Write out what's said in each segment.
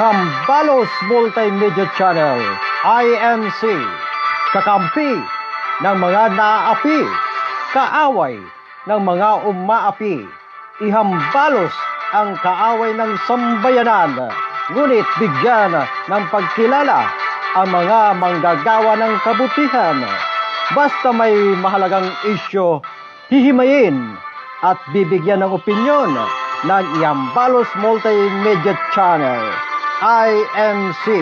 Ihambalos Multimedia Channel, IMC, kakampi ng mga naaapi, kaaway ng mga umaapi. Ihambalos ang kaaway ng sambayanan, ngunit bigyan ng pagkilala ang mga manggagawa ng kabutihan. Basta may mahalagang isyo, hihimayin at bibigyan ng opinyon ng Ihambalos Multimedia Channel, IMC.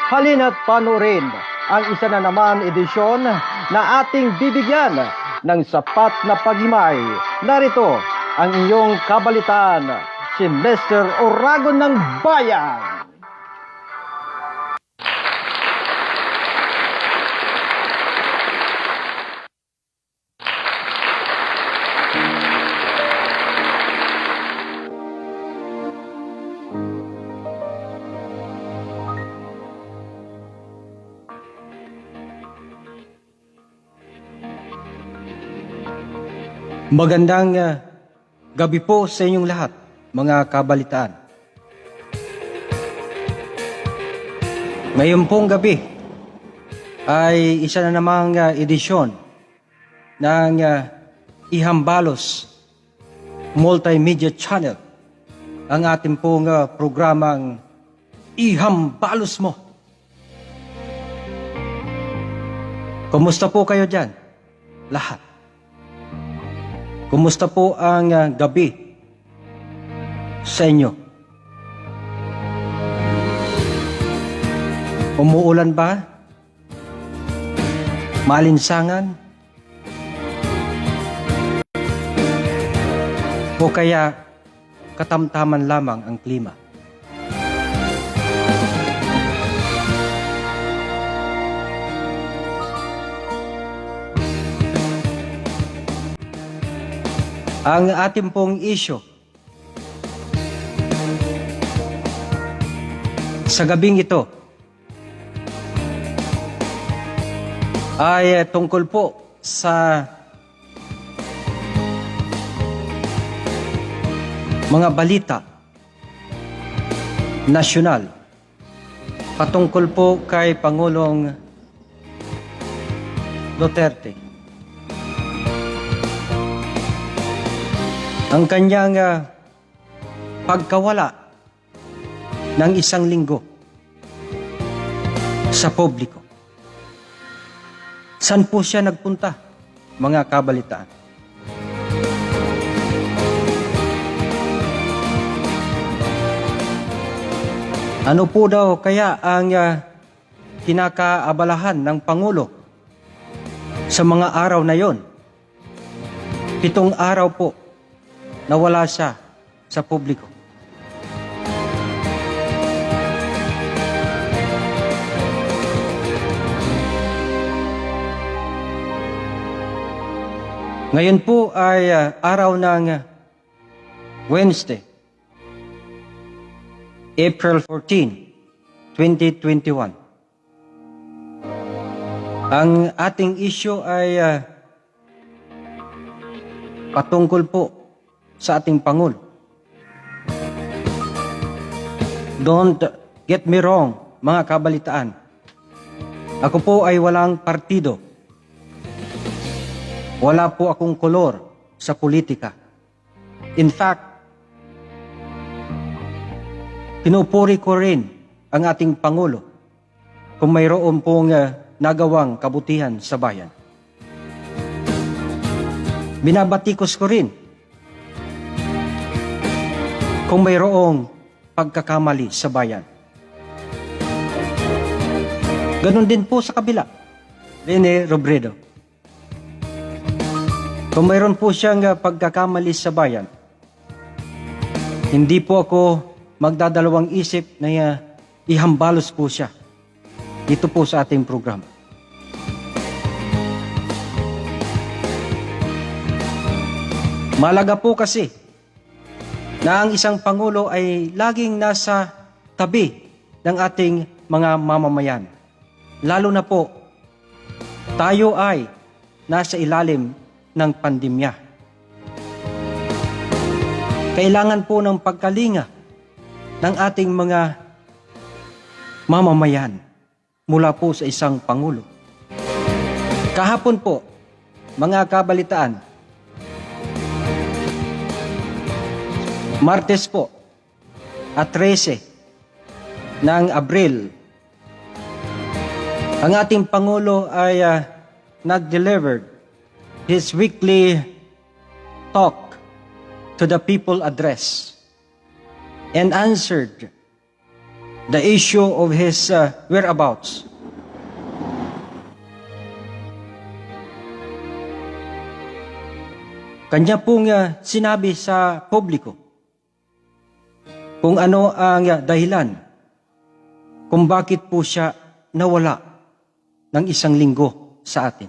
Halina't panurin ang isa na naman edisyon na ating bibigyan ng sapat na paghimay. Narito ang inyong kabalitaan, si Mr. Oragon ng Bayan. Magandang gabi po sa inyong lahat, mga kabalitaan. Ngayon pong gabi ay isa na namang edisyon ng Ihambalos Multimedia Channel, ang ating pong programang Ihambalos Mo. Kumusta po kayo dyan? Lahat. Kumusta po ang gabi sa inyo? Umuulan ba? Maalinsangan? O kaya katamtaman lamang ang klima? Ang ating pong issue sa gabing ito ay tungkol po sa mga balita nasyonal patungkol po kay Pangulong Duterte. Ang kanyang pagkawala ng isang linggo sa publiko. Saan po siya nagpunta, mga kabalitaan? Ano po daw kaya ang kinakaabalahan ng Pangulo sa mga araw na yon? 7 araw po nawala siya sa publiko. Ngayon po ay araw ng Wednesday, April 14, 2021. Ang ating issue ay patungkol po sa ating Pangulo. Don't get me wrong, mga kabalitaan. Ako po ay walang partido. Wala po akong kolor sa politika. In fact, pinupuri ko rin ang ating Pangulo kung mayroon pong nagawang kabutihan sa bayan. Binabatikos ko rin kung mayroong pagkakamali sa bayan. Ganon din po sa kabila, Rene Robredo. Kung mayroon po siyang pagkakamali sa bayan, hindi po ako magdadalawang isip na ihambalos po siya dito po sa ating programa. Malaga po kasi na ang isang Pangulo ay laging nasa tabi ng ating mga mamamayan. Lalo na po, tayo ay nasa ilalim ng pandemya. Kailangan po ng pagkalinga ng ating mga mamamayan mula po sa isang Pangulo. Kahapon po, mga kabalitaan, Martes po, at 13 ng Abril, ang ating Pangulo ay nag-delivered his weekly talk to the people address and answered the issue of his whereabouts. Kanya pong sinabi sa publiko kung ano ang dahilan kung bakit po siya nawala ng isang linggo sa atin.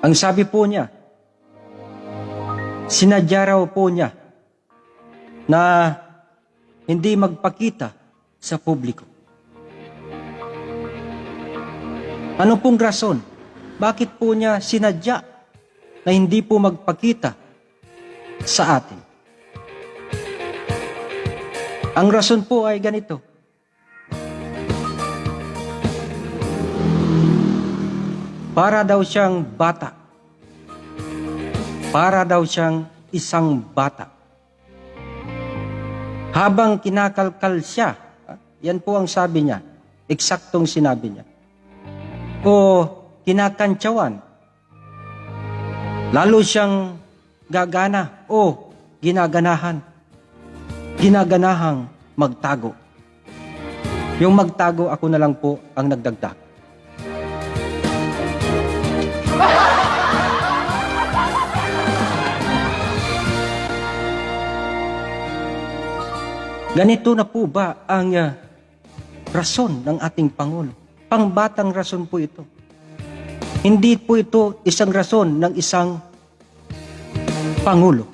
Ang sabi po niya, sinadya raw po niya na hindi magpakita sa publiko. Ano pong rason? Bakit po niya sinadya na hindi po magpakita sa atin? Ang rason po ay ganito. Para daw siyang bata. Para daw siyang isang bata. Habang kinakalkal siya, yan po ang sabi niya, eksaktong sinabi niya, o kinakantsawan, lalo siyang gagana o ginaganahang magtago. Yung magtago, ako na lang po ang nagdagdag. Ganito na po ba ang rason ng ating Pangulo? Pangbatang rason po ito. Hindi po ito isang rason ng isang Pangulo,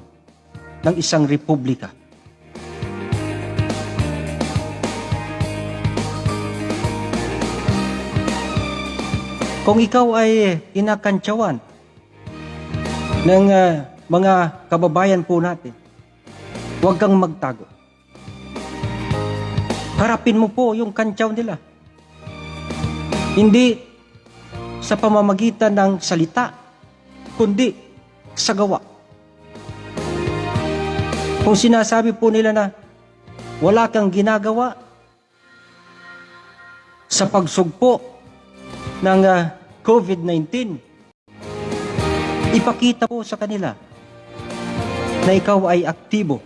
ng isang republika. Kung ikaw ay kinakantsawan ng mga kababayan po natin, huwag kang magtago. Harapin mo po yung kantsaw nila. Hindi sa pamamagitan ng salita, kundi sa gawa. Kung sinasabi po nila na wala kang ginagawa sa pagsugpo ng COVID-19, ipakita po sa kanila na ikaw ay aktibo.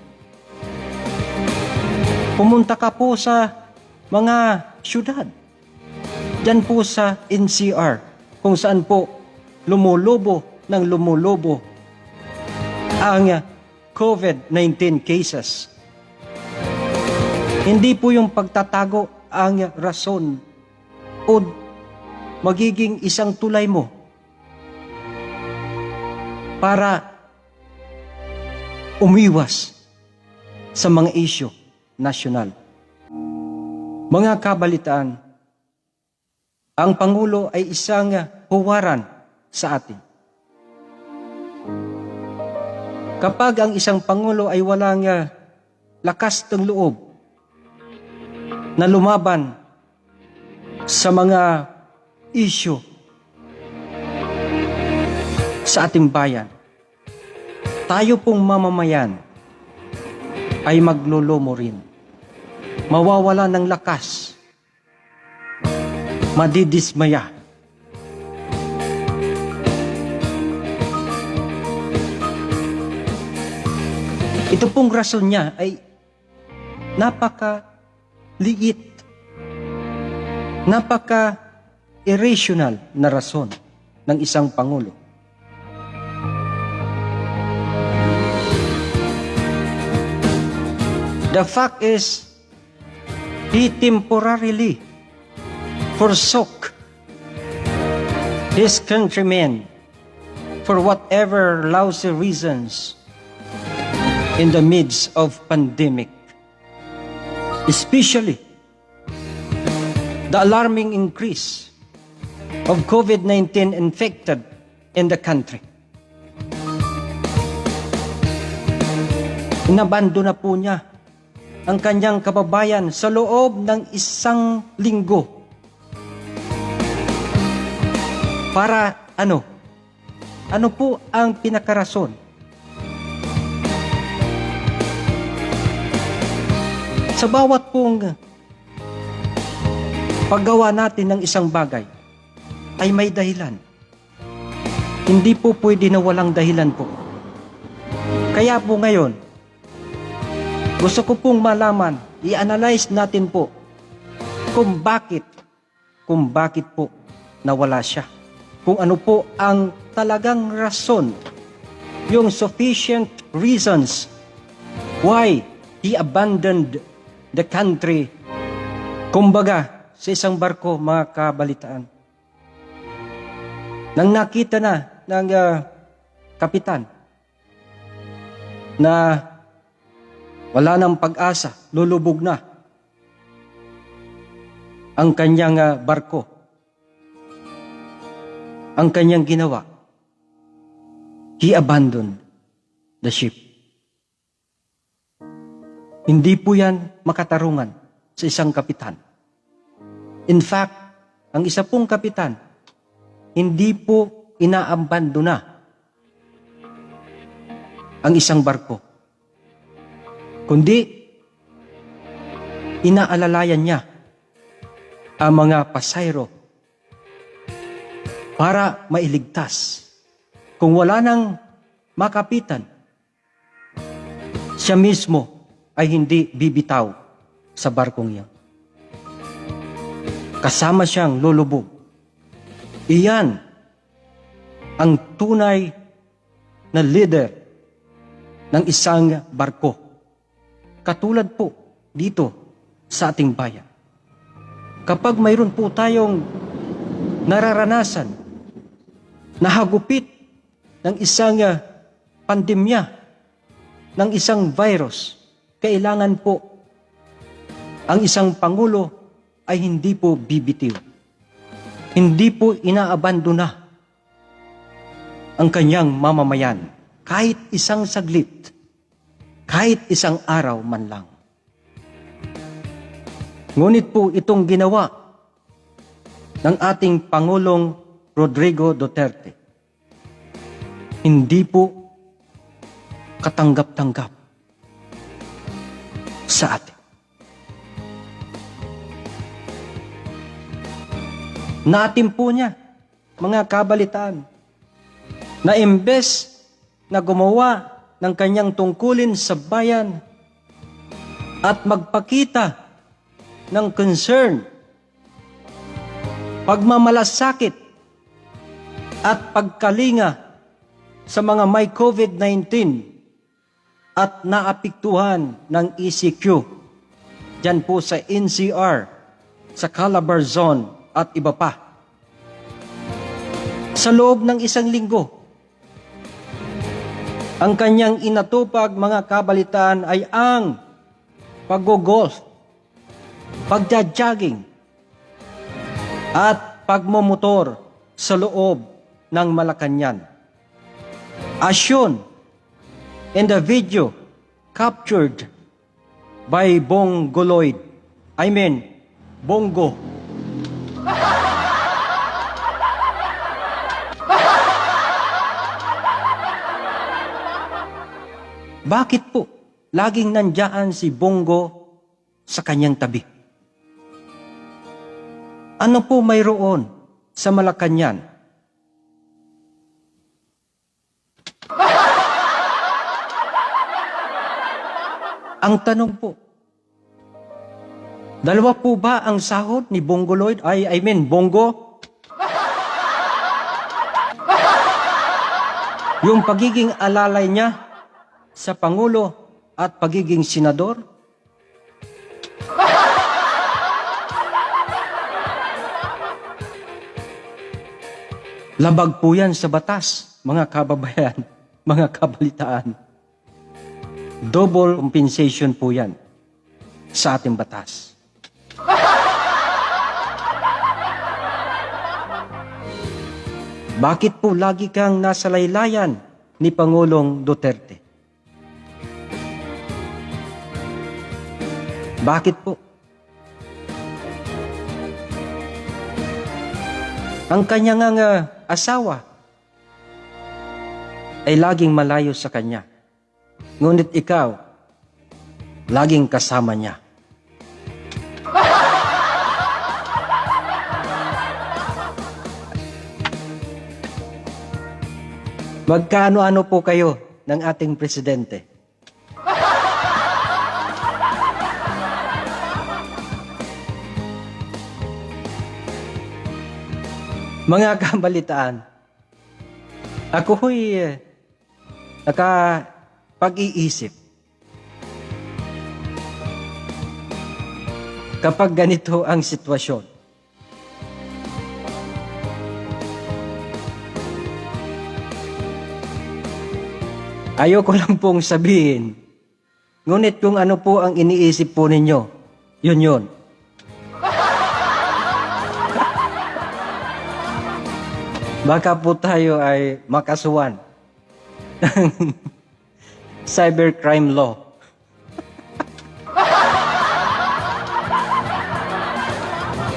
Pumunta ka po sa mga syudad. Diyan po sa NCR, kung saan po lumulobo ang COVID-19 cases. Hindi po yung pagtatago ang rason o magiging isang tulay mo para umiwas sa mga isyu nasyonal. Mga kabalitaan, ang Pangulo ay isang huwaran sa atin. Kapag ang isang Pangulo ay walang lakas ng loob na lumaban sa mga isyu sa ating bayan, tayo pong mamamayan ay maglulumo rin. Mawawala ng lakas, madidismaya. Ito pong rason niya ay napaka-liit, napaka-irrational na rason ng isang Pangulo. The fact is, he temporarily forsook his countrymen for whatever lousy reasons in the midst of pandemic. Especially the alarming increase of COVID-19 infected in the country. Inabando na po niya ang kanyang kababayan sa loob ng 1 linggo. Para ano? Ano po ang pinakarason? Sa bawat pong paggawa natin ng isang bagay, ay may dahilan. Hindi po pwede na walang dahilan po. Kaya po ngayon, gusto ko pong malaman, i-analyze natin po kung bakit po nawala siya. Kung ano po ang talagang rason, yung sufficient reasons why he abandoned the country. Kumbaga, sa isang barko, mga kabalitaan. Nang nakita na ng kapitan na wala nang pag-asa, lulubog na ang kanyang barko. Ang kanyang ginawa, he abandoned the ship. Hindi po yan makatarungan sa isang kapitan. In fact, ang isa pong kapitan, hindi po inaabandona ang isang barko, kundi inaalalayan niya ang mga pasahero para mailigtas. Kung wala nang makapitan, siya mismo ay hindi bibitaw sa barkong iyan. Kasama siyang lulubog. Iyan ang tunay na leader ng isang barko. Katulad po dito sa ating bayan. Kapag mayroon po tayong nararanasan, nahagupit ng isang pandemya, ng isang virus, kailangan po ang isang Pangulo ay hindi po bibitiw. Hindi po inaabandona ang kanyang mamamayan kahit isang saglit, kahit isang araw man lang. Ngunit po itong ginawa ng ating Pangulong Rodrigo Duterte, hindi po katanggap-tanggap sa atin. Naatim po niya, mga kabalitaan, na imbes na gumawa ng kanyang tungkulin sa bayan at magpakita ng concern, pagmamalasakit at pagkalinga sa mga may COVID-19 at naapektuhan ng ECQ dyan po sa NCR, sa Calabar Zone at iba pa. Sa loob ng 1 linggo, ang kanyang inatupag, mga kabalitaan, ay ang pag-golf, pagja-jogging, at pagmomotor sa loob ng Malacanang. As shown in the video captured by Bongo. Bakit po laging nandiyan si Bongo sa kanyang tabi? Ano po mayroon sa Malacanang? Ang tanong po, dalawa po ba ang sahod ni Bongo? Yung pagiging alalay niya sa Pangulo at pagiging senador? Labag po yan sa batas, mga kababayan, mga kabalitaan. Double compensation po yan sa ating batas. Bakit po lagi kang nasa laylayan ni Pangulong Duterte? Bakit po? Ang kanyang asawa ay laging malayo sa kanya. Ngunit ikaw, laging kasama niya. Magkaano-ano po kayo ng ating presidente? Mga kabalitaan, ako ho'y nakapag-iisip. Kapag ganito ang sitwasyon, ayoko lang pong sabihin, ngunit kung ano po ang iniisip po ninyo, yun yun. Baka po tayo ay makasuhan ng cybercrime law.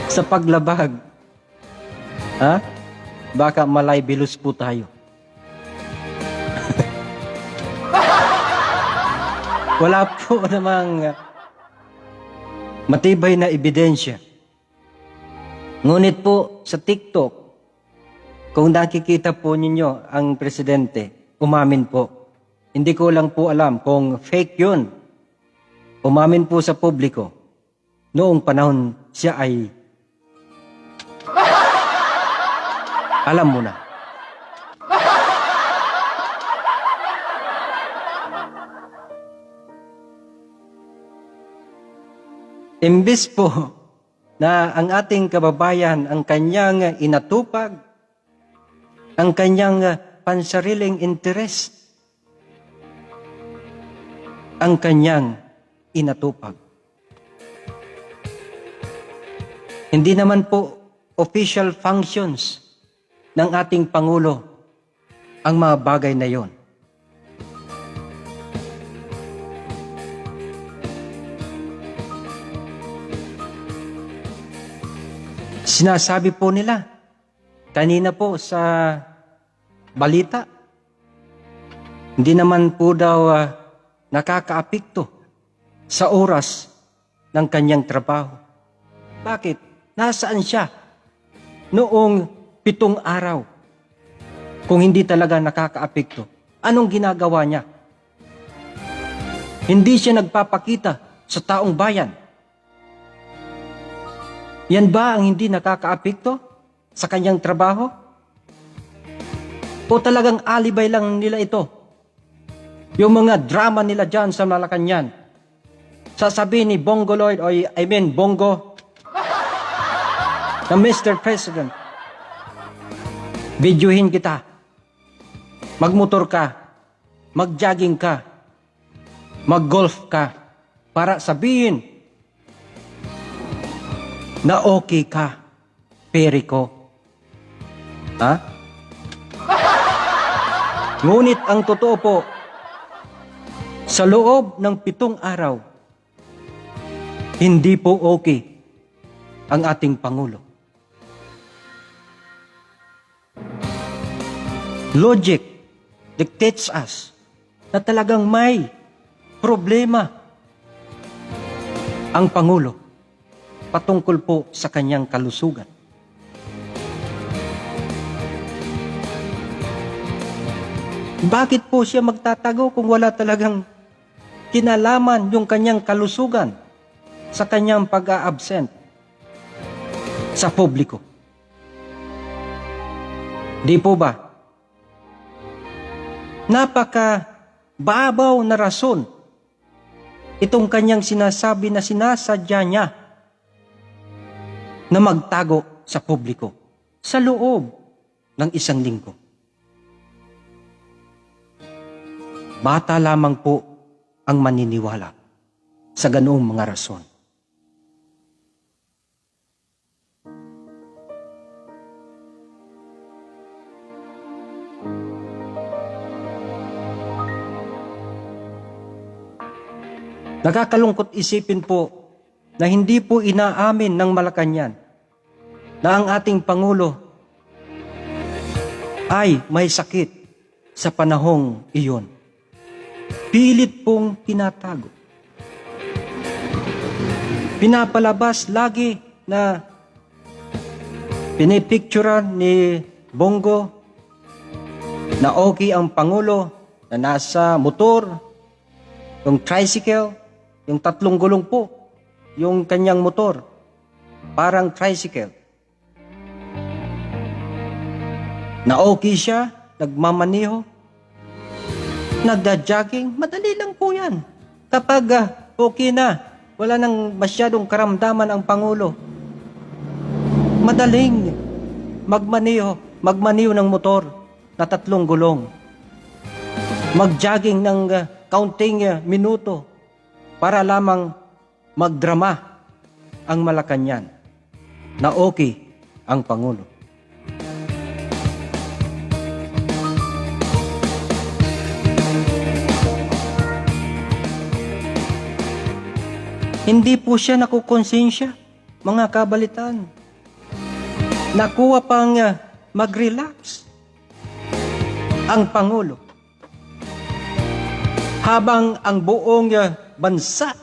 Sa paglabag. Ha? Baka malay-bilus po tayo. Wala po namang matibay na ebidensya. Ngunit po sa TikTok, kung nakikita po ninyo ang presidente, umamin po. Hindi ko lang po alam kung fake yun. Umamin po sa publiko. Noong panahon siya ay alam mo na. Imbis po na ang ating kababayan ang kanyang inatupag, ang kanyang pansariling interest, ang kanyang inatupag. Hindi naman po official functions ng ating Pangulo ang mga bagay na yon. Sinasabi po nila, kanina po sa balita, hindi naman po daw nakakaapekto sa oras ng kanyang trabaho. Bakit? Nasaan siya noong 7 araw? Kung hindi talaga nakakaapekto, anong ginagawa niya? Hindi siya nagpapakita sa taong bayan. Yan ba ang hindi nakakaapekto sa kanyang trabaho? O talagang alibay lang nila ito? Yung mga drama nila dyan sa Malacanang, sasabihin ni Bongo Lloyd, Bongo, na Mr. President, videohin kita, magmotor ka, mag-jogging ka, mag-golf ka, para sabihin na okay ka, peri ko. Ha? Ngunit ang totoo po, sa loob ng 7 araw, hindi po okay ang ating Pangulo. Logic dictates us na talagang may problema ang Pangulo patungkol po sa kanyang kalusugan. Bakit po siya magtatago kung wala talagang kinalaman yung kanyang kalusugan sa kanyang pag-a-absent sa publiko? Di po ba? Napaka-babaw na rason itong kanyang sinasabi na sinasadya niya na magtago sa publiko sa loob ng 1 linggo. Bata lamang po ang maniniwala sa ganoong mga rason. Nakakalungkot isipin po na hindi po inaamin ng Malacanang na ang ating Pangulo ay may sakit sa panahong iyon. Pilit pong tinatago. Pinapalabas lagi na pinipicturean ni Bongo na okay ang Pangulo na nasa motor, yung tricycle, yung 3 gulong po, yung kanyang motor, parang tricycle. Na okay siya, nagmamaniho, nagda-jogging, madali lang po yan. Kapag okay na, wala nang masyadong karamdaman ang Pangulo, madaling magmaniho ng motor na 3 gulong. Mag-jogging ng counting minuto para lamang magdrama ang Malacanang na okay ang Pangulo. Hindi po siya nakukonsensya, mga kabalitan. Nakuha pang mag-relax ang Pangulo. Habang ang buong bansa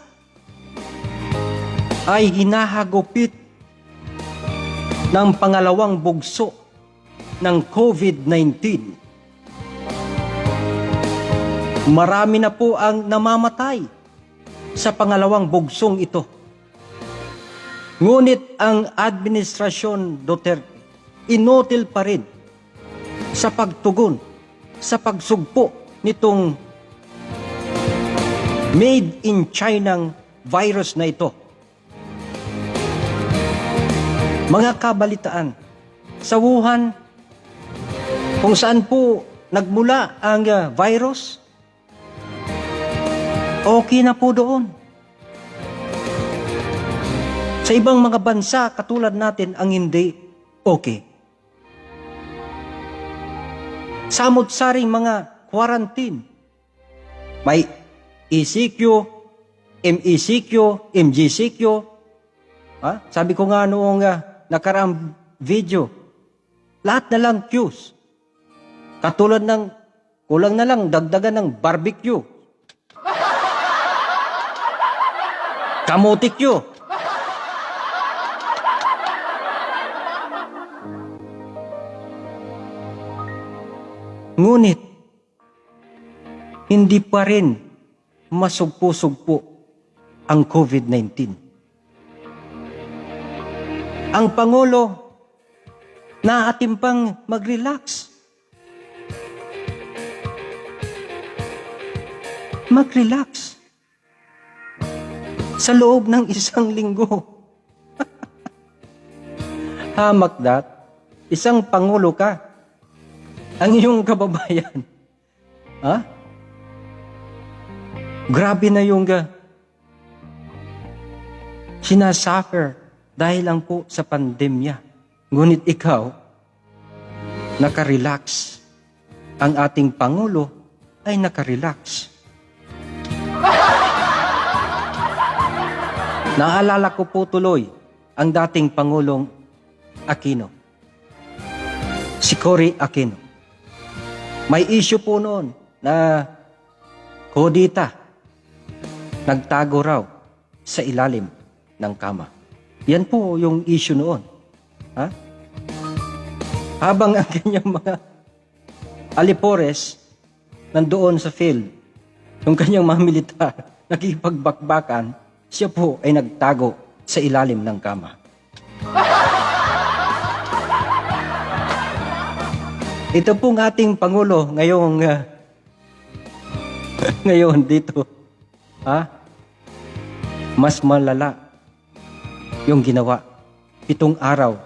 ay hinahagupit ng pangalawang bugso ng COVID-19. Marami na po ang namamatay sa pangalawang bugsong ito. Ngunit ang Administrasyon Duterte inutil pa rin sa pagtugon, sa pagsugpo nitong made in China virus na ito. Mga kabalitaan, sa Wuhan, kung saan po nagmula ang virus, okay na po doon. Sa ibang mga bansa, katulad natin, ang hindi okay. Samot-saring mga quarantine. May ECQ, MECQ, MGCQ. Sabi ko nga noong nakaraang video, lahat na lang Qs. Katulad ng, kulang na lang, dagdagan ng barbecue. Kamuti Q. Ngunit, hindi pa rin masugpo-sugpo ang COVID-19. Ang Pangulo naatimpang mag-relax. Mag-relax. Sa loob ng 1 linggo. Hamak that, isang Pangulo ka. Ang iyong kababayan. Grabe na yung sinasuffer dahil lang po sa pandemya. Ngunit ikaw, nakarelax. Ang ating Pangulo ay nakarelax. Naalala ko po tuloy ang dating Pangulong Aquino. Si Cory Aquino. May issue po noon na kodita. Nagtago raw sa ilalim ng kama. Yan po yung issue noon. Habang ang kanyang mga alipores nandoon sa field, yung kanyang mga militar nakikipagbakbakan, siya po ay nagtago sa ilalim ng kama. Ito pong ating Pangulo ngayong ngayon dito. Mas malala yung ginawa. 7 araw,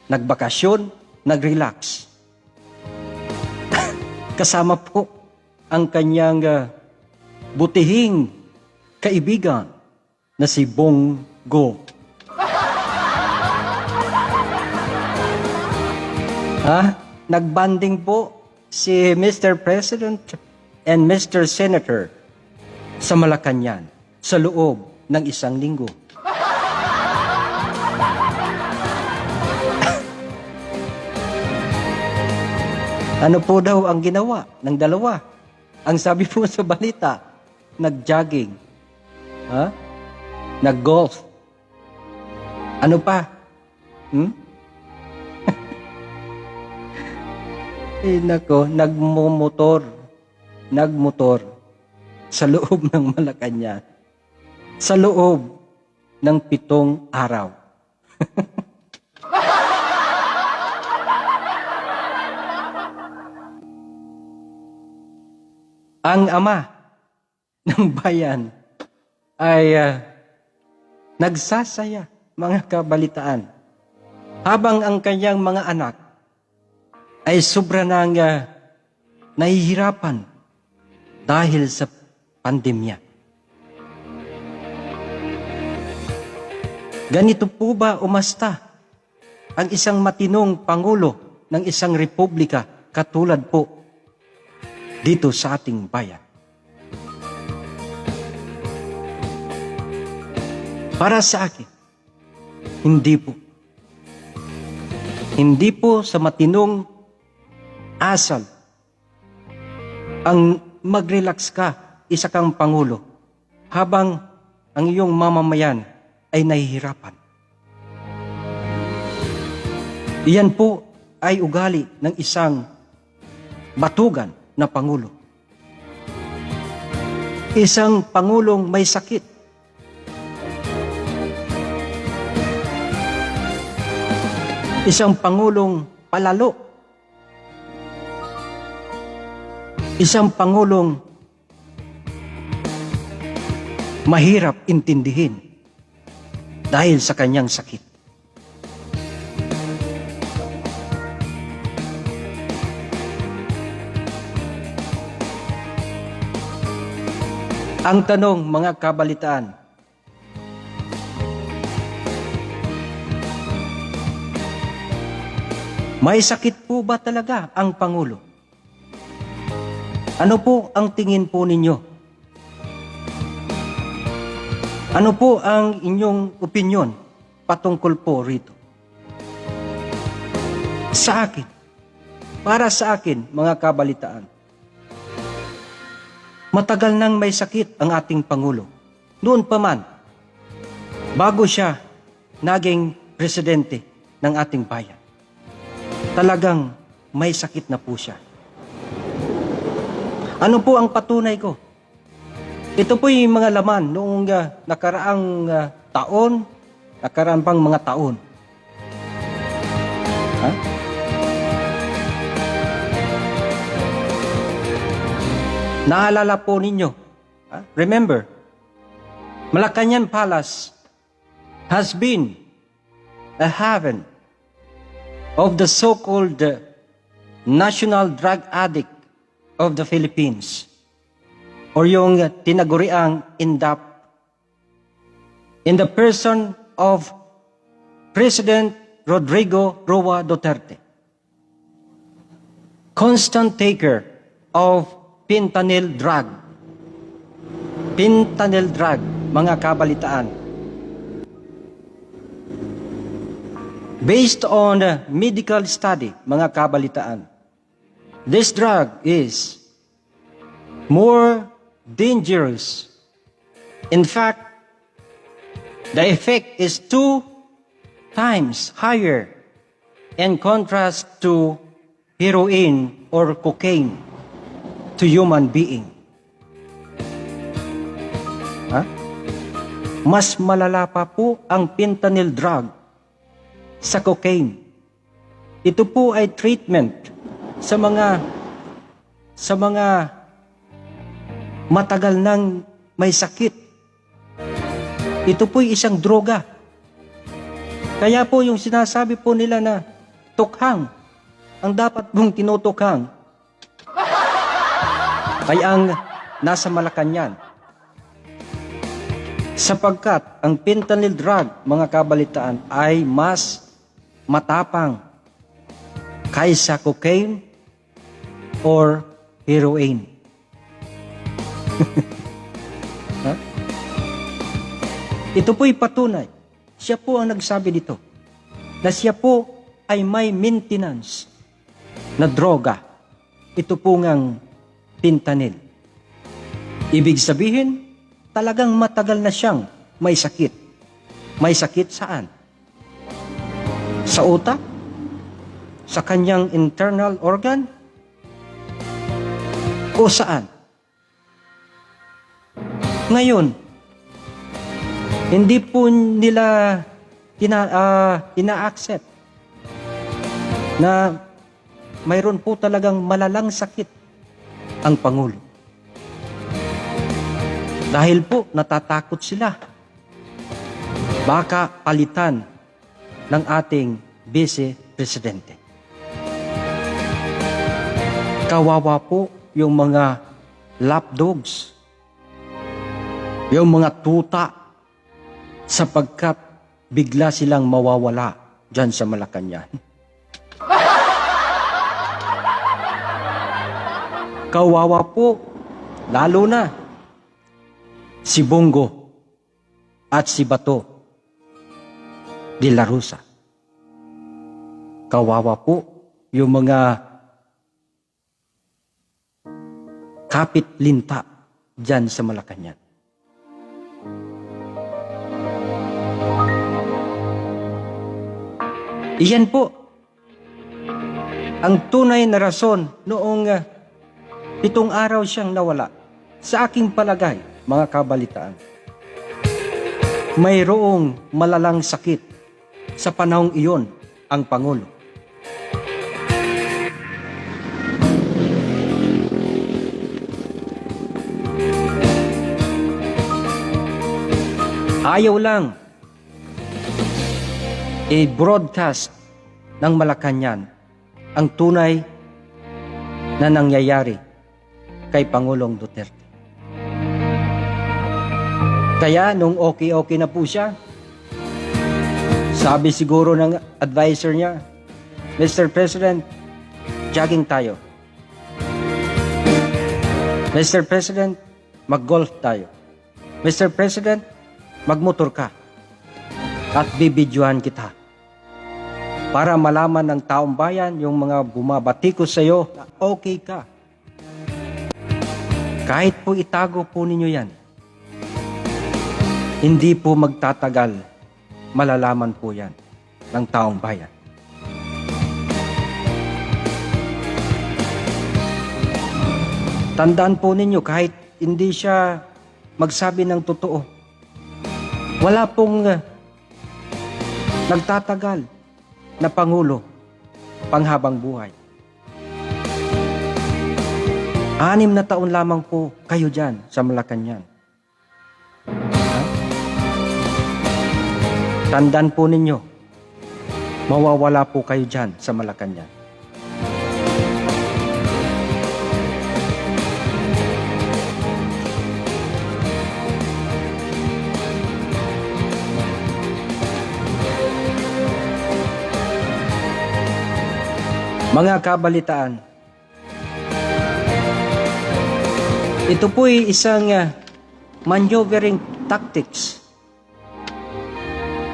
nagbakasyon, nag-relax. Kasama po ang kanyang butihing kaibigan na si Bongo. Nagbanding po si Mr. President and Mr. Senator sa Malacanang sa loob ng 1 linggo. Ano po daw ang ginawa ng dalawa? Ang sabi po sa balita, nag-jogging, nag-golf. Ano pa? Nako, nagmotor sa loob ng Malacanang, sa loob ng 7 araw. Ang ama ng bayan ay nagsasaya, mga kabalitaan, habang ang kanyang mga anak ay sobra nang nahihirapan dahil sa pandemya. Ganito po ba umasta ang isang matinong pangulo ng isang republika katulad po dito sa ating bayan? Para sa akin, hindi po. Hindi po sa matinong asal ang mag-relax ka, isa kang pangulo, habang ang iyong mamamayan ay nahihirapan. Iyan po ay ugali ng isang batugan na pangulo. Isang pangulong may sakit. Isang pangulong palalo. Isang pangulong mahirap intindihin dahil sa kanyang sakit. Ang tanong, mga kabalitaan, may sakit po ba talaga ang Pangulo? Ano po ang tingin po ninyo? Ano po ang inyong opinyon patungkol po rito? Sa akin, para sa akin, mga kabalitaan, matagal nang may sakit ang ating Pangulo. Noon pa man, bago siya naging presidente ng ating bayan. Talagang may sakit na po siya. Ano po ang patunay ko? Ito po yung mga laman noong nakaraang taon, nakaraan pang mga taon. Naalala po ninyo, remember, Malacanang Palace has been a haven of the so-called national drug addict of the Philippines, or yung tinaguriang INDAP, in the person of President Rodrigo Roa Duterte, constant taker of fentanyl drug. Fentanyl drug, mga kabalitaan. Based on a medical study, mga kabalitaan, this drug is more dangerous. In fact, the effect is 2 times higher in contrast to heroin or cocaine to human being. Mas malala pa po ang fentanyl drug sa cocaine. Ito po ay treatment sa mga matagal nang may sakit. Ito po ay isang droga. Kaya po yung sinasabi po nila na tukhang ang dapat mong tinutukhang ay ang nasa Malacanang. Sapagkat ang fentanyl drug, mga kabalitaan, ay mas matapang kaysa cocaine or heroin. Ito po'y patunay. Siya po ang nagsabi dito na siya po ay may maintenance na droga ito po ngang fentanyl. Ibig sabihin, talagang matagal na siyang may sakit. May sakit saan? Sa utak? Sa kanyang internal organ? O saan? Ngayon, hindi po nila ina-accept na mayroon po talagang malalang sakit ang Pangulo. Dahil po natatakot sila. Baka palitan ng ating Vice Presidente. Kawawa po yung mga lapdogs, yung mga tuta, sapagkat bigla silang mawawala dyan sa Malacanang. Kawawa po, lalo na si Bongo at si Bato de la Rosa. Kawawa po yung mga kapit-linta dyan sa Malacanang. Iyan po ang tunay na rason noong 7 araw siyang nawala. Sa aking palagay, mga kabalitaan, mayroong malalang sakit sa panahong iyon ang Pangulo. Ayaw lang i-broadcast ng Malacanang ang tunay na nangyayari kay Pangulong Duterte. Kaya nung okay na po siya, sabi siguro ng advisor niya, Mr. President, jogging tayo. Mr. President, mag-golf tayo. Mr. President, magmotor ka. At bibidyohan kita. Para malaman ng taong bayan, yung mga bumabatikos sa iyo, na okay ka. Kahit po itago po ninyo yan, hindi po magtatagal, malalaman po yan ng taong bayan. Tandaan po ninyo, kahit hindi siya magsabi ng totoo, wala pong nagtatagal na Pangulo panghabang buhay. 6 na taon lamang po kayo dyan sa Malacanang. Tandaan po ninyo, mawawala po kayo dyan sa Malacanang. Mga kabalitaan, ito po'y isang maneuvering tactics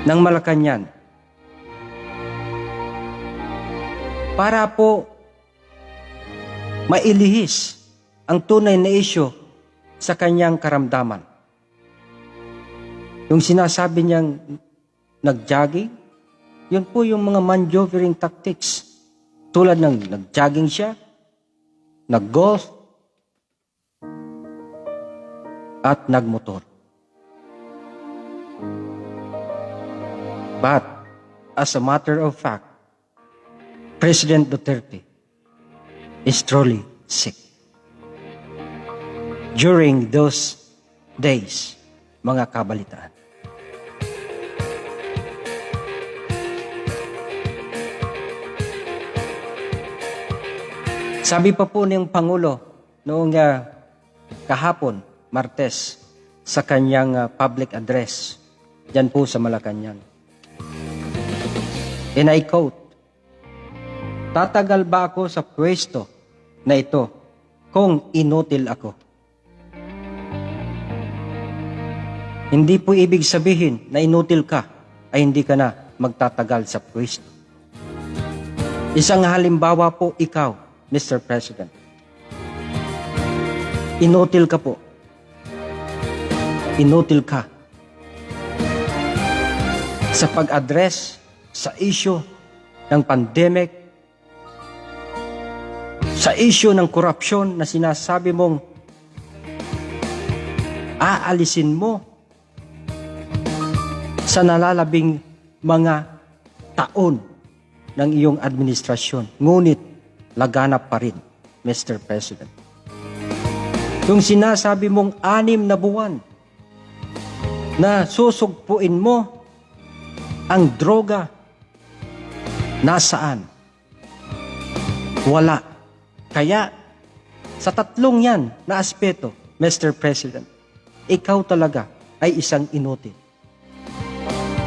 ng Malacanang para po mailihis ang tunay na isyu sa kanyang karamdaman. Yung sinasabi niyang nag-jogging, yun po yung mga maneuvering tactics. Tulad ng nag-jogging siya, nag-golf, at nagmotor. But, as a matter of fact, President Duterte is truly sick. During those days, mga kabalitaan. Sabi pa po ng Pangulo noong kahapon, Martes, sa kanyang public address, dyan po sa Malacanang. And I quote, "Tatagal ba ako sa pwesto na ito kung inutil ako?" Hindi po ibig sabihin na inutil ka ay hindi ka na magtatagal sa pwesto. Isang halimbawa po ikaw, Mr. President. Inutil ka po. Inutil ka sa pag-address sa issue ng pandemic, sa issue ng korupsyon na sinasabi mong aalisin mo sa nalalabing mga taon ng iyong administrasyon. Ngunit laganap pa rin, Mr. President. Yung sinasabi mong 6 na buwan na susugpuin mo ang droga, nasaan? Wala. Kaya sa 3 yan na aspeto, Mr. President, ikaw talaga ay isang inutil.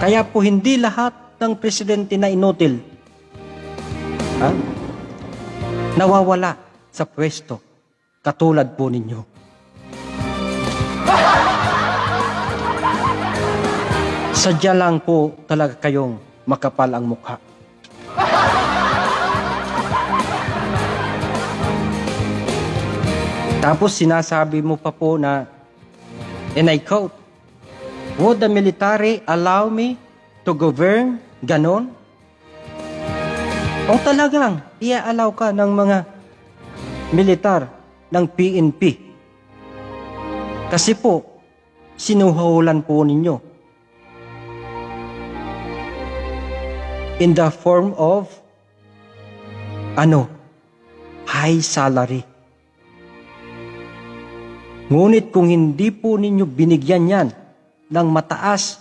Kaya po hindi lahat ng presidente na inutil nawawala sa pwesto katulad po ninyo. Sadya lang po talaga kayong makapal ang mukha. Tapos sinasabi mo pa po na, and I quote, "Would the military allow me to govern?" Ganon? O talagang ia-allow ka ng mga militar ng PNP? Kasi po, sinuhulan po ninyo in the form of high salary. Ngunit kung hindi po ninyo binigyan yan ng mataas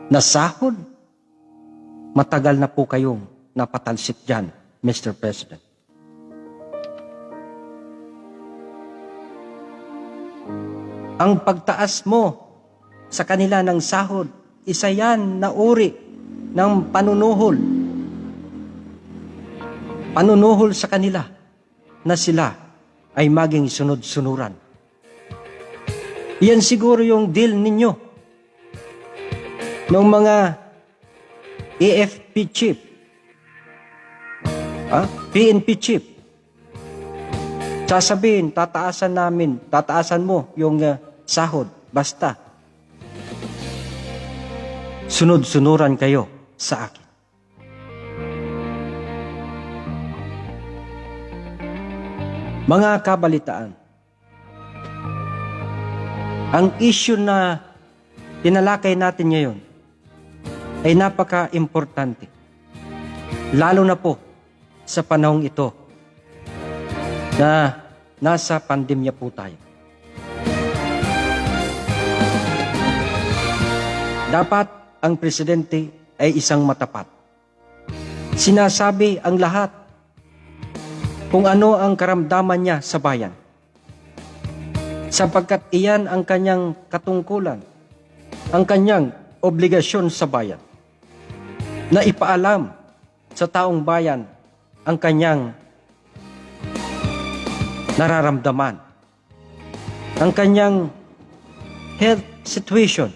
na sahod, matagal na po kayong napatalsik dyan, Mr. President. Ang pagtaas mo sa kanila ng sahod, isa yan na uri ng panunuhol. Panunuhol sa kanila na sila ay maging sunod-sunuran. Yan siguro yung deal ninyo ng mga AFP chief, PNP chief. Sasabihin, tataasan mo yung sahod, basta sunod-sunuran kayo sa akin. Mga kabalitaan, ang issue na tinalakay natin ngayon ay napaka-importante. Lalo na po sa panahong ito na nasa pandemya po tayo. Dapat ang presidente ay isang matapat. Sinasabi ang lahat kung ano ang karamdaman niya sa bayan. Sapagkat iyan ang kanyang katungkulan, ang kanyang obligasyon sa bayan, na ipaalam sa taong bayan ang kanyang nararamdaman, ang kanyang health situation.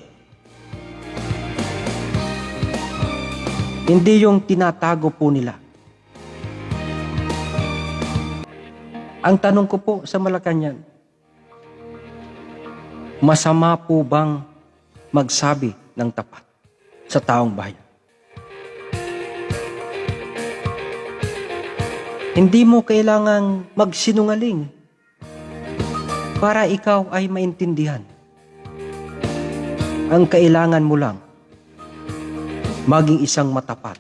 Hindi yung tinatago po nila. Ang tanong ko po sa Malacanang, masama po bang magsabi ng tapat sa taong bayan? Hindi mo kailangang magsinungaling para ikaw ay maintindihan. Ang kailangan mo lang, maging isang matapat.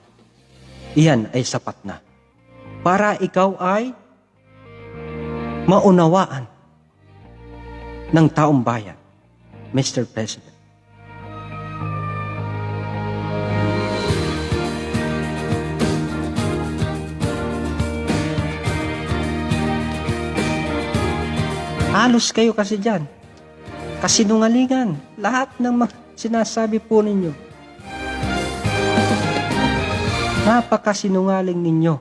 Iyan ay sapat na. Para ikaw ay maunawaan ng taong bayan, Mr. President. Halos kayo kasi dyan. Kasinungalingan. Lahat ng sinasabi po ninyo. Napakasinungaling ninyo.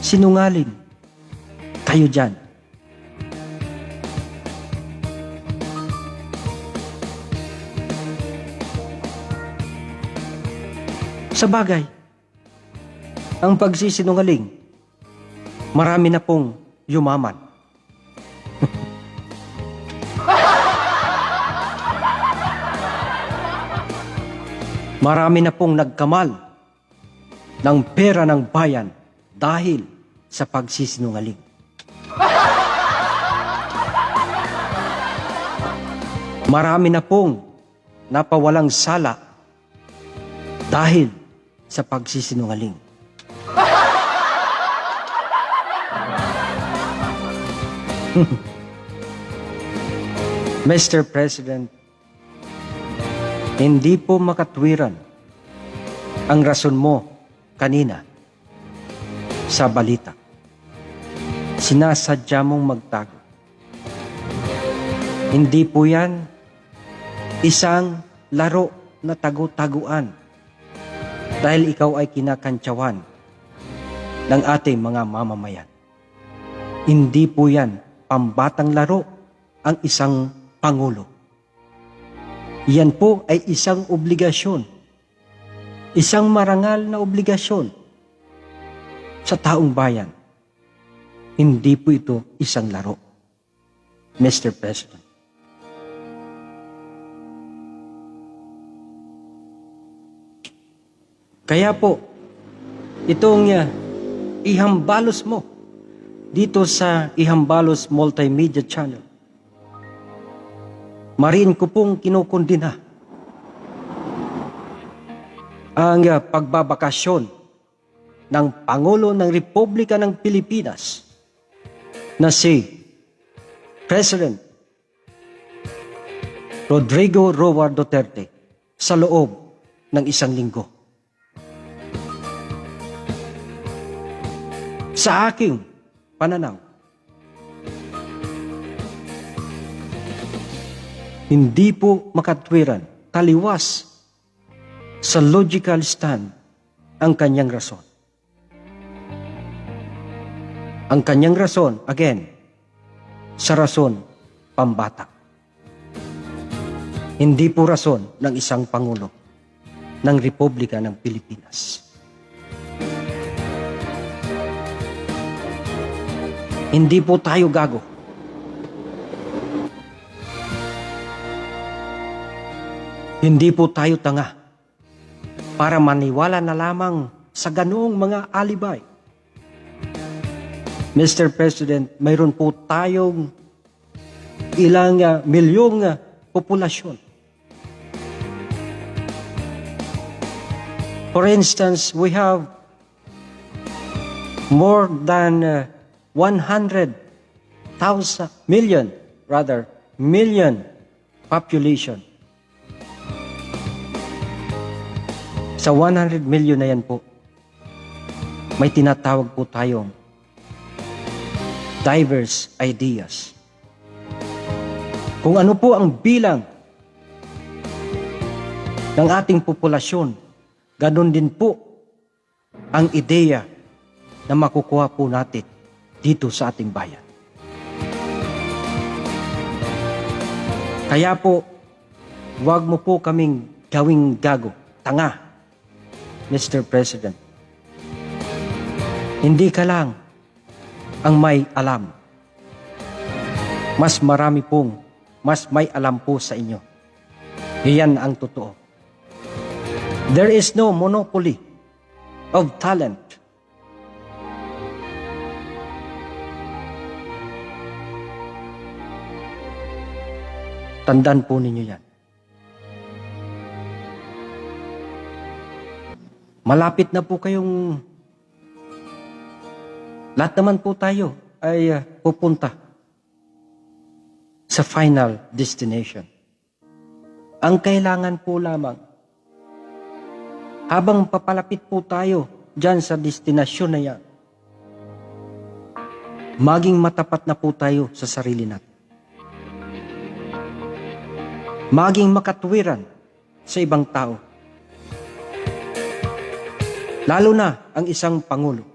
Sinungaling kayo dyan. Sa bagay, ang pagsisinungaling Marami na pong yumaman. Marami na pong nagkamal ng pera ng bayan dahil sa pagsisinungaling. Marami na pong napawalang sala dahil sa pagsisinungaling. Mr. President, hindi po makatwiran ang rason mo kanina sa balita. Sinasadya mong magtago. Hindi po yan isang laro na tagu-taguan dahil ikaw ay kinakantsawan ng ating mga mamamayan. Hindi po yan pambatang laro ang isang Pangulo. Yan po ay isang obligasyon, isang marangal na obligasyon sa taong bayan. Hindi po ito isang laro, Mr. President. Kaya po, itong ihambalos mo dito sa Ihambalos Multimedia Channel, mariin ko pong kinukundina ang pagbabakasyon ng Pangulo ng Republika ng Pilipinas na si President Rodrigo Roa Duterte sa loob ng isang linggo. Sa aking pananaw, hindi po makatwiran, taliwas sa logical stand ang kanyang rason. Ang kanyang rason, again, sa rason pambata. Hindi po rason ng isang Pangulo ng Republika ng Pilipinas. Hindi po tayo gago. Hindi po tayo tanga para maniwala na lamang sa ganoong mga alibay. Mr. President, mayroon po tayong ilang milyong populasyon. For instance, we have more than 100,000 million population. Sa 100 million na yan po, may tinatawag po tayong diverse ideas. Kung ano po ang bilang ng ating populasyon, ganun din po ang ideya na makukuha po natin dito sa ating bayan. Kaya po, huwag mo po kaming gawing gago, tanga, Mr. President. Hindi ka lang ang may alam. Mas may alam po sa inyo. Iyan ang totoo. There is no monopoly of talent. Tandaan po ninyo yan. Malapit na po kayong lahat naman po tayo ay pupunta sa final destination. Ang kailangan po lamang, habang papalapit po tayo dyan sa destinasyon na yan, maging matapat na po tayo sa sarili natin. Maging makatwiran sa ibang tao. Lalo na ang isang Pangulo.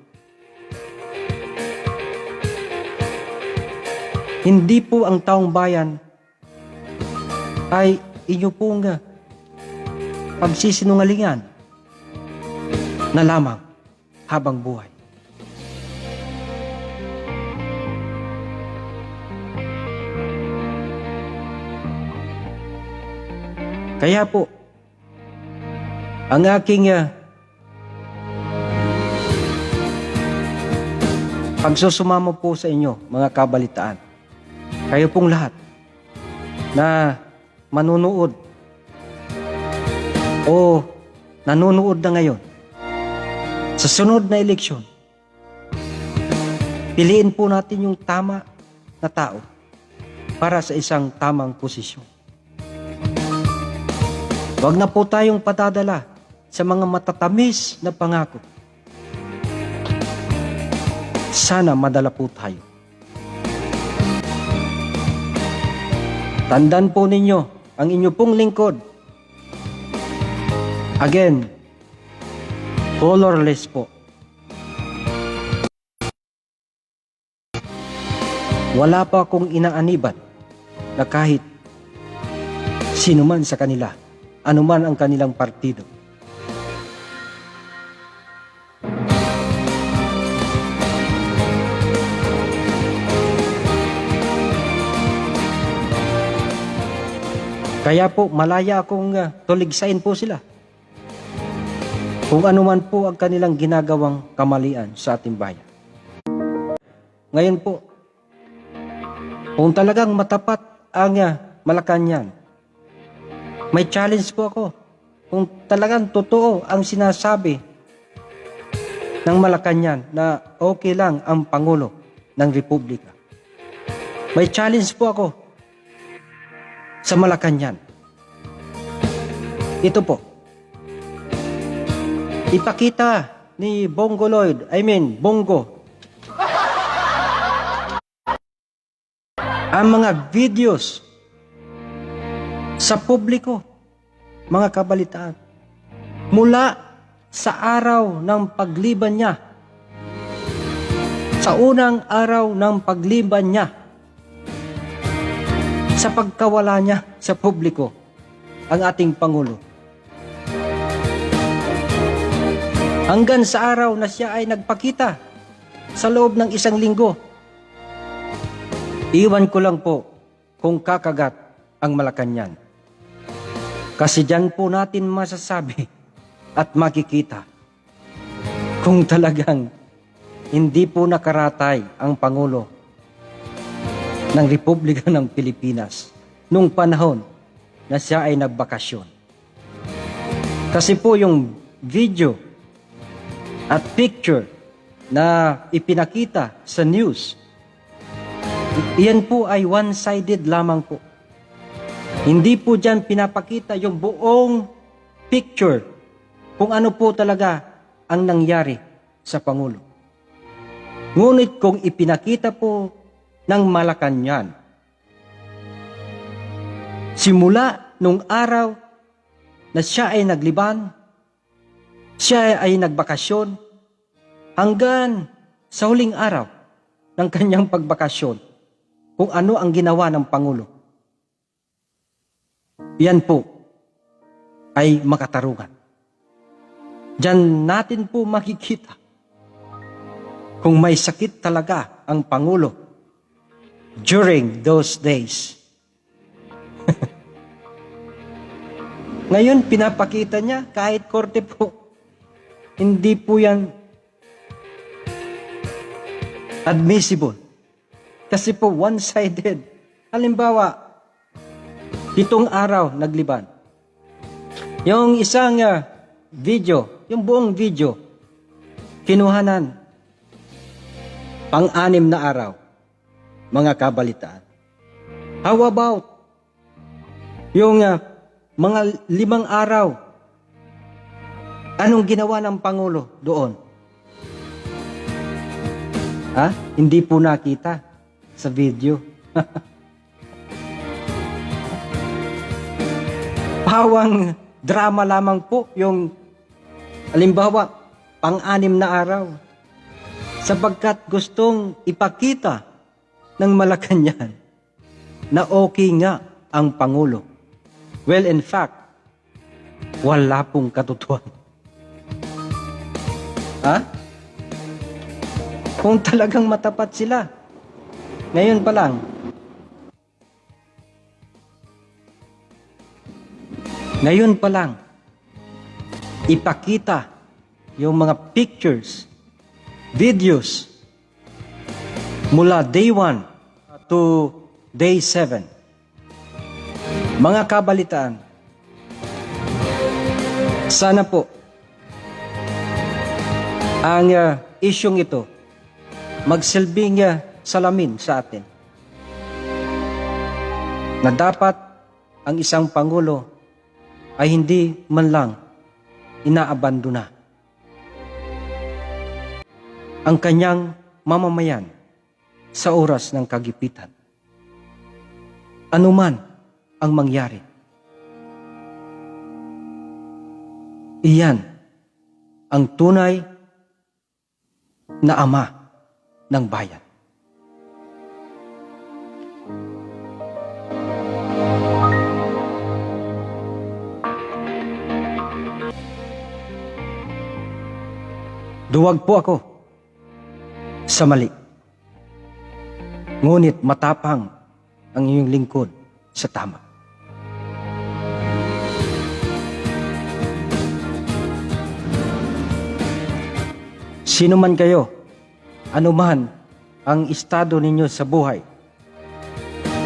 Hindi po ang taong bayan ay inyo pong pagsisinungalingan na lamang habang buhay. Kaya po, ang aking pagsusumamo po sa inyo, mga kabalitaan, kayo pong lahat na manunood o nanonood na ngayon sa sunod na eleksyon, piliin po natin yung tama na tao para sa isang tamang posisyon. Huwag na po tayong patadala sa mga matatamis na pangako. Sana madala po tayo. Tandaan po ninyo ang inyo pong lingkod. Again, colorless po. Wala pa akong inaaniban na kahit sino man sa kanila, anuman ang kanilang partido. Kaya po, malaya akong tuligsain po sila. Kung ano man po ang kanilang ginagawang kamalian sa ating bayan. Ngayon po, kung talagang matapat ang Malacanang, may challenge po ako. Kung talagang totoo ang sinasabi ng Malacanang na okay lang ang Pangulo ng Republika, may challenge po ako sa Malacanang. Ito po. Ipakita ni Bongo, ang mga videos sa publiko, mga kabalitaan, mula sa araw ng pagliban niya, sa unang araw ng pagliban niya, sa pagkawala niya sa publiko, ang ating Pangulo. Hanggang sa araw na siya ay nagpakita sa loob ng 1 linggo. Iwan ko lang po kung kakagat ang Malacanang. Kasi diyan po natin masasabi at makikita kung talagang hindi po nakaratay ang Pangulo ng Republika ng Pilipinas nung panahon na siya ay nagbakasyon. Kasi po yung video at picture na ipinakita sa news, iyan po ay one-sided lamang po. Hindi po dyan pinapakita yung buong picture kung ano po talaga ang nangyari sa Pangulo. Ngunit kung ipinakita po ng Malacanang, simula nung araw na siya ay nagliban, siya ay nagbakasyon, hanggang sa huling araw ng kanyang pagbakasyon, kung ano ang ginawa ng Pangulo. Yan po ay makatarungan. Diyan natin po makikita kung may sakit talaga ang Pangulo during those days. Ngayon, pinapakita niya kahit korte po, hindi po yan admissible. Kasi po one-sided. Halimbawa, 7 araw nagliban. Yung isang video, yung buong video, kinuhanan pang-6 na araw, mga kabalitaan. How about yung mga 5 araw? Anong ginawa ng Pangulo doon? Hindi po nakita sa video. Pawang drama lamang po yung halimbawa pang-6 na araw, sapagkat gustong ipakita ng Malacanang na okay nga ang Pangulo. Well, in fact, wala pong katotohanan. Kung talagang matapat sila, ngayon pa lang, Ngayon pa lang, ipakita yung mga pictures, videos, mula day 1 to day 7. Mga kabalitaan, sana po ang isyong ito magsilbing salamin sa atin na dapat ang isang Pangulo ay hindi man lang inaabandona ang kanyang mamamayan sa oras ng kagipitan. Anuman ang mangyari, iyan ang tunay na ama ng bayan. Duwag po ako sa mali. Ngunit matapang ang iyong lingkod sa tama. Sino man kayo, anuman ang estado ninyo sa buhay,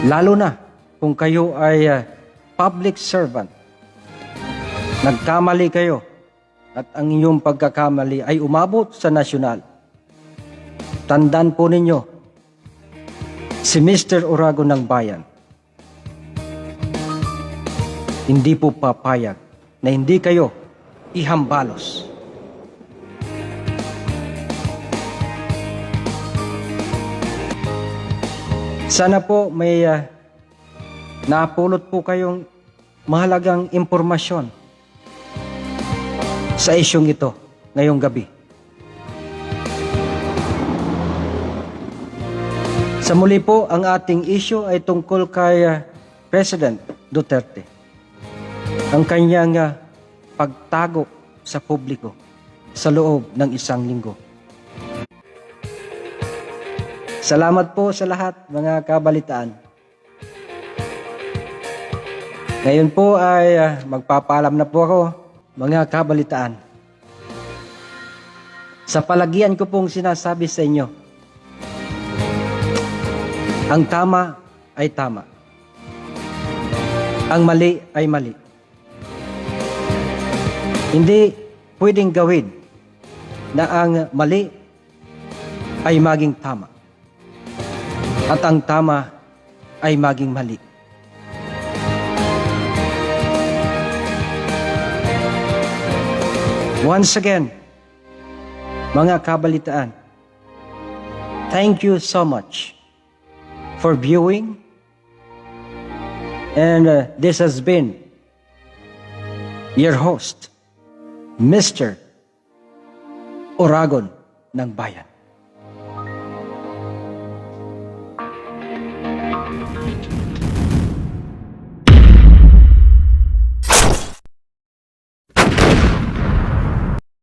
lalo na kung kayo ay public servant, nagkamali kayo at ang inyong pagkakamali ay umabot sa nasyonal. Tandaan po ninyo, si Mr. Oragon ng Bayan, hindi po papayag na hindi kayo ihambalos. Sana po may napulot po kayong mahalagang impormasyon sa isyong ito ngayong gabi. Sa muli po, ang ating issue ay tungkol kay President Duterte. Ang kanyang pagtago sa publiko sa loob ng isang linggo. Salamat po sa lahat, mga kabalitaan. Ngayon po ay magpapaalam na po ako, mga kabalitaan. Sa palagian ko pong sinasabi sa inyo, ang tama ay tama. Ang mali ay mali. Hindi pwedeng gawin na ang mali ay maging tama at ang tama ay maging mali. Once again, mga kabalitaan, thank you so much for viewing. And this has been your host, Mr. Oragon ng Bayan.